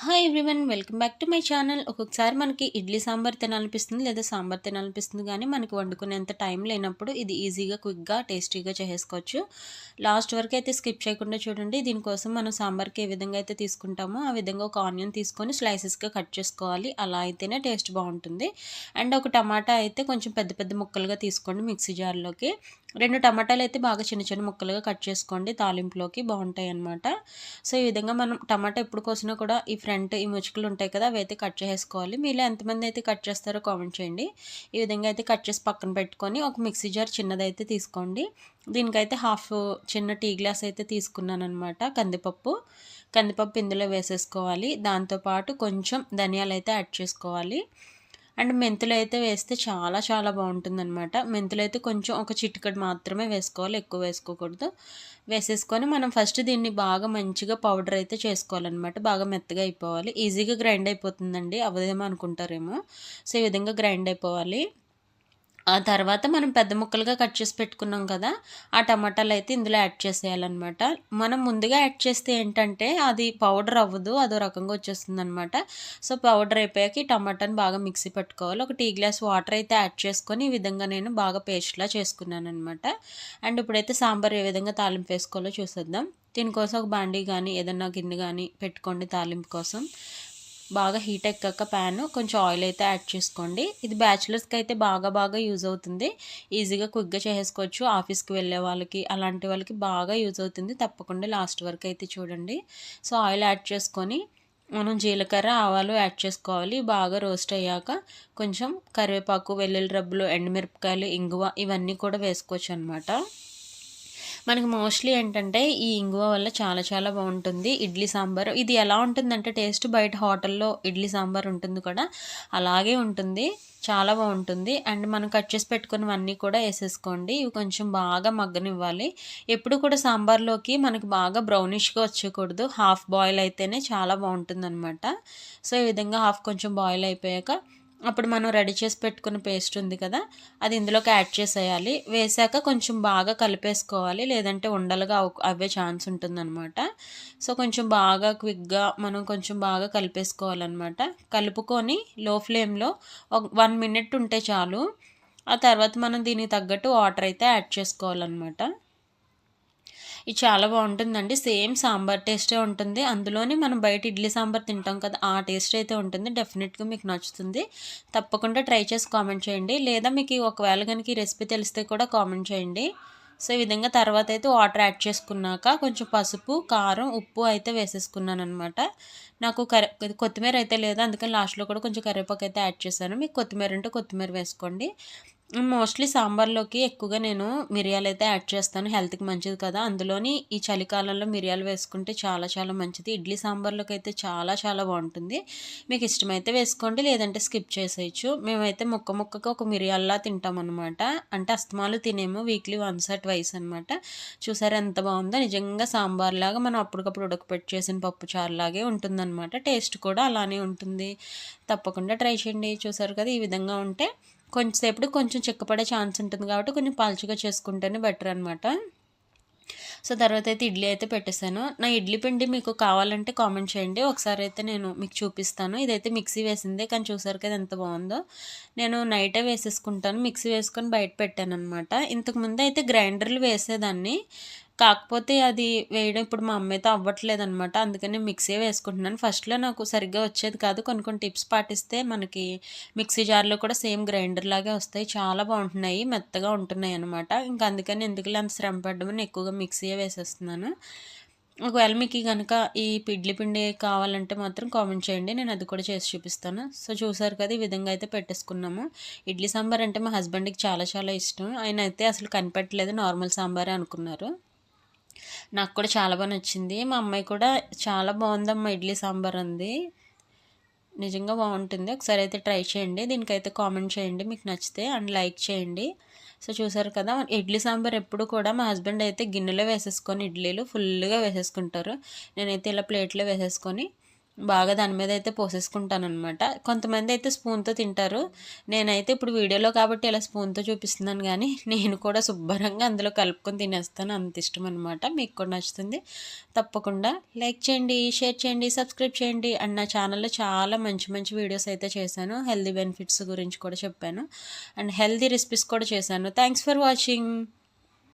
Hi everyone, welcome back to my channel. ఒక్కొక్కసారి మనకి ఇడ్లీ సాంబార్ తినాలనిపిస్తుంది, లేదా సాంబార్ తినాలనిపిస్తుంది. కానీ మనకి వండుకునేంత టైం లేనప్పుడు ఇది ఈజీగా, క్విక్గా, టేస్టీగా చేసుకోవచ్చు. లాస్ట్ వరకు అయితే స్కిప్ చేయకుండా చూడండి. దీనికోసం మనం సాంబార్కి ఏ విధంగా అయితే తీసుకుంటామో ఆ విధంగా ఒక ఆనియన్ తీసుకొని స్లైసెస్గా కట్ చేసుకోవాలి. అలా అయితేనే టేస్ట్ బాగుంటుంది. అండ్ ఒక టమాటా అయితే కొంచెం పెద్ద పెద్ద ముక్కలుగా తీసుకోండి మిక్సీ జార్లోకి. 2 టమాటాలు అయితే బాగా చిన్న చిన్న ముక్కలుగా కట్ చేసుకోండి, తాలింపులోకి బాగుంటాయి అన్నమాట. సో ఈ విధంగా మనం టమాటా ఎప్పుడు కోసినా కూడా ఈ ముచ్చుకలు ఉంటాయి కదా, అవి అయితే కట్ చేసుకోవాలి. మీలో ఎంతమంది అయితే కట్ చేస్తారో కామెంట్ చేయండి. ఈ విధంగా అయితే కట్ చేసి పక్కన పెట్టుకొని ఒక మిక్సీ జార్ చిన్నదైతే తీసుకోండి. దీనికైతే హాఫ్ చిన్న టీ గ్లాస్ అయితే తీసుకున్నాను అనమాట. కందిపప్పు ఇందులో వేసేసుకోవాలి. దాంతోపాటు కొంచెం ధనియాలు అయితే యాడ్ చేసుకోవాలి. అండ్ మెంతులు అయితే వేస్తే చాలా చాలా బాగుంటుందన్నమాట. మెంతులు అయితే కొంచెం ఒక చిటికెడు మాత్రమే వేసుకోవాలి, ఎక్కువ వేసుకోకూడదు. వేసేసుకొని మనం ఫస్ట్ దీన్ని బాగా మంచిగా పౌడర్ అయితే చేసుకోవాలన్నమాట. బాగా మెత్తగా అయిపోవాలి. ఈజీగా గ్రైండ్ అయిపోతుందండి, అవదేమో అనుకుంటారేమో. సో ఈ విధంగా గ్రైండ్ అయిపోవాలి. ఆ తర్వాత మనం పెద్ద ముక్కలుగా కట్ చేసి పెట్టుకున్నాం కదా, ఆ టమాటాలు అయితే ఇందులో యాడ్ చేసేయాలన్నమాట. మనం ముందుగా యాడ్ చేస్తే ఏంటంటే అది పౌడర్ అవ్వదు, అదో రకంగా వచ్చేస్తుంది అనమాట. సో పౌడర్ అయిపోయాక ఈ టమాటాని బాగా మిక్సీ పట్టుకోవాలి. ఒక టీ గ్లాస్ వాటర్ అయితే యాడ్ చేసుకొని ఈ విధంగా నేను బాగా పేస్ట్లా చేసుకున్నాను అనమాట. అండ్ ఇప్పుడైతే సాంబార్ ఏ విధంగా తాలింపు వేసుకోవాలో చూసేద్దాం. దీనికోసం ఒక బాండీ కానీ ఏదన్నా గిన్నె కానీ పెట్టుకోండి తాలింపు కోసం. బాగా హీట్ ఎక్కాక ప్యాన్ కొంచెం ఆయిల్ అయితే యాడ్ చేసుకోండి. ఇది బ్యాచిలర్స్కి అయితే బాగా యూజ్ అవుతుంది. ఈజీగా క్విక్గా చేసుకోవచ్చు. ఆఫీస్కి వెళ్ళే వాళ్ళకి, అలాంటి వాళ్ళకి బాగా యూజ్ అవుతుంది. తప్పకుండా లాస్ట్ వరకు అయితే చూడండి. సో ఆయిల్ యాడ్ చేసుకొని మనం జీలకర్ర, ఆవాలు యాడ్ చేసుకోవాలి. బాగా రోస్ట్ అయ్యాక కొంచెం కరివేపాకు, వెల్లుల్లి రబ్బలు, ఎండుమిరపకాయలు, ఇంగువ ఇవన్నీ కూడా వేసుకోవచ్చు అనమాట. మనకి మోస్ట్లీ ఏంటంటే ఈ ఇంగువ వల్ల చాలా చాలా బాగుంటుంది ఇడ్లీ సాంబార్. ఇది ఎలా ఉంటుందంటే టేస్ట్ బయట హోటల్లో ఇడ్లీ సాంబార్ ఉంటుంది కూడా అలాగే ఉంటుంది, చాలా బాగుంటుంది. అండ్ మనం కట్ చేసి పెట్టుకున్నవన్నీ కూడా వేసేసుకోండి. ఇవి కొంచెం బాగా మగ్గనివ్వాలి. ఎప్పుడు కూడా సాంబార్లోకి మనకి బాగా బ్రౌనిష్గా వచ్చేయకూడదు, హాఫ్ బాయిల్ అయితేనే చాలా బాగుంటుంది అనమాట. సో ఈ విధంగా హాఫ్ కొంచెం బాయిల్ అయిపోయాక అప్పుడు మనం రెడీ చేసి పెట్టుకున్న పేస్ట్ ఉంది కదా, అది ఇందులోకి యాడ్ చేసేయాలి. వేసాక కొంచెం బాగా కలిపేసుకోవాలి, లేదంటే ఉండలుగా అవే ఛాన్స్ ఉంటుందన్నమాట. సో కొంచెం బాగా క్విక్గా మనం కొంచెం బాగా కలిపేసుకోవాలన్నమాట. కలుపుకొని లో ఫ్లేమ్లో ఒక 1 మినిట్ ఉంటే చాలు. ఆ తర్వాత మనం దీనికి తగ్గట్టు వాటర్ అయితే యాడ్ చేసుకోవాలన్నమాట. ఇది చాలా బాగుంటుందండి. సేమ్ సాంబార్ టేస్టే ఉంటుంది. అందులోని మనం బయట ఇడ్లీ సాంబార్ తింటాం కదా, ఆ టేస్ట్ అయితే ఉంటుంది. డెఫినెట్గా మీకు నచ్చుతుంది. తప్పకుండా ట్రై చేసి కామెంట్ చేయండి. లేదా మీకు ఒకవేళ కనుక ఈ రెసిపీ తెలిస్తే కూడా కామెంట్ చేయండి. సో ఈ విధంగా తర్వాత అయితే వాటర్ యాడ్ చేసుకున్నాక కొంచెం పసుపు, కారం, ఉప్పు అయితే వేసేసుకున్నాను అనమాట. నాకు కొత్తిమీర అయితే లేదు, అందుకని లాస్ట్లో కూడా కొంచెం కరివేపాకు అయితే యాడ్ చేశాను. మీకు కొత్తిమీర ఉంటే కొత్తిమీర వేసుకోండి. మోస్ట్లీ సాంబార్లోకి ఎక్కువగా నేను మిరియాలు అయితే యాడ్ చేస్తాను, హెల్త్కి మంచిది కదా. అందులోని ఈ చలికాలంలో మిరియాలు వేసుకుంటే చాలా చాలా మంచిది. ఇడ్లీ సాంబార్లోకి అయితే చాలా చాలా బాగుంటుంది. మీకు ఇష్టమైతే వేసుకోండి, లేదంటే స్కిప్ చేసేయచ్చు. మేమైతే ముక్కగా ఒక మిరియాల్లా తింటాం అనమాట. అంటే అస్తమాలు తినేమో, వీక్లీ వన్స్ ఆర్ ట్వైస్ అనమాట. చూసారా ఎంత బాగుందో, నిజంగా సాంబార్ లాగా మనం అప్పటికప్పుడు ఉడకపెట్టి చేసిన పప్పు చారులాగే ఉంటుందన్నమాట. టేస్ట్ కూడా అలానే ఉంటుంది. తప్పకుండా ట్రై చేయండి. చూసారు కదా, ఈ విధంగా ఉంటే కొంచెం చిక్కపడే ఛాన్స్ ఉంటుంది కాబట్టి కొంచెం పలుచగా చేసుకుంటేనే బెటర్ అనమాట. సో తర్వాత అయితే ఇడ్లీ అయితే పెట్టేశాను. నా ఇడ్లీ పిండి మీకు కావాలంటే కామెంట్ చేయండి, ఒకసారి అయితే నేను మీకు చూపిస్తాను. ఇదైతే మిక్సీ వేసిందే, కానీ చూసారు కదా ఎంత బాగుందో. నేను నైటే వేసేసుకుంటాను, మిక్సీ వేసుకొని బయట పెట్టాను అనమాట. ఇంతకుముందు అయితే గ్రైండర్లు వేసేదాన్ని, కాకపోతే అది వేయడం ఇప్పుడు మా అమ్మ అయితే అవ్వట్లేదనమాట. అందుకని మిక్సీ వేసుకుంటున్నాను. ఫస్ట్లో నాకు సరిగ్గా వచ్చేది కాదు. కొన్ని టిప్స్ పాటిస్తే మనకి మిక్సీ జార్లో కూడా సేమ్ గ్రైండర్ లాగే వస్తాయి. చాలా బాగుంటున్నాయి, మెత్తగా ఉంటున్నాయి అనమాట. ఇంకా అందుకని ఎందుకులే అంత శ్రమ పడ్డమని ఎక్కువగా మిక్సీయే వేసేస్తున్నాను. ఒకవేళ మీకు కనుక ఈ ఇడ్లీ పిండి కావాలంటే మాత్రం కామెంట్ చేయండి, నేను అది కూడా చేసి చూపిస్తాను. సో చూసారు కదా, ఈ విధంగా అయితే పెట్టేసుకున్నాము. ఇడ్లీ సాంబార్ అంటే మా హస్బెండ్కి చాలా చాలా ఇష్టం. ఆయన అయితే అసలు కనిపెట్టలేదు, నార్మల్ సాంబారే అనుకున్నారు. నాకు కూడా చాలా బాగా నచ్చింది. మా అమ్మాయి కూడా చాలా బాగుందమ్మా ఇడ్లీ సాంబార్ అంది. నిజంగా బాగుంటుంది, ఒకసారి అయితే ట్రై చేయండి. దీనికైతే కామెంట్ చేయండి మీకు నచ్చితే, అండ్ లైక్ చేయండి. సో చూసారు కదా, ఇడ్లీ సాంబార్ ఎప్పుడు కూడా మా హస్బెండ్ అయితే గిన్నెలో వేసేసుకొని ఇడ్లీలు ఫుల్గా వేసేసుకుంటారు. నేనైతే ఇలా ప్లేట్లో వేసేసుకొని బాగా దాని మీద అయితే పోసేసుకుంటానమాట. కొంతమంది అయితే స్పూన్‌తో తింటారు. నేనైతే ఇప్పుడు వీడియోలో కాబట్టి ఇలా స్పూన్‌తో చూపిస్తున్నాను గానీ, నేను కూడా శుభ్రంగా అందులో కలుపుకొని తినేస్తాను. అంత ఇష్టం అనమాట. మీకు కూడా నచ్చుతుంది. తప్పకుండా లైక్ చేయండి, షేర్ చేయండి, సబ్స్క్రైబ్ చేయండి. అండ్ నా ఛానల్‌లో చాలా మంచి మంచి వీడియోస్ అయితే చేశాను. హెల్తీ బెనిఫిట్స్ గురించి కూడా చెప్పాను. అండ్ హెల్తీ రెసిపీస్ కూడా చేశాను. Thanks for watching.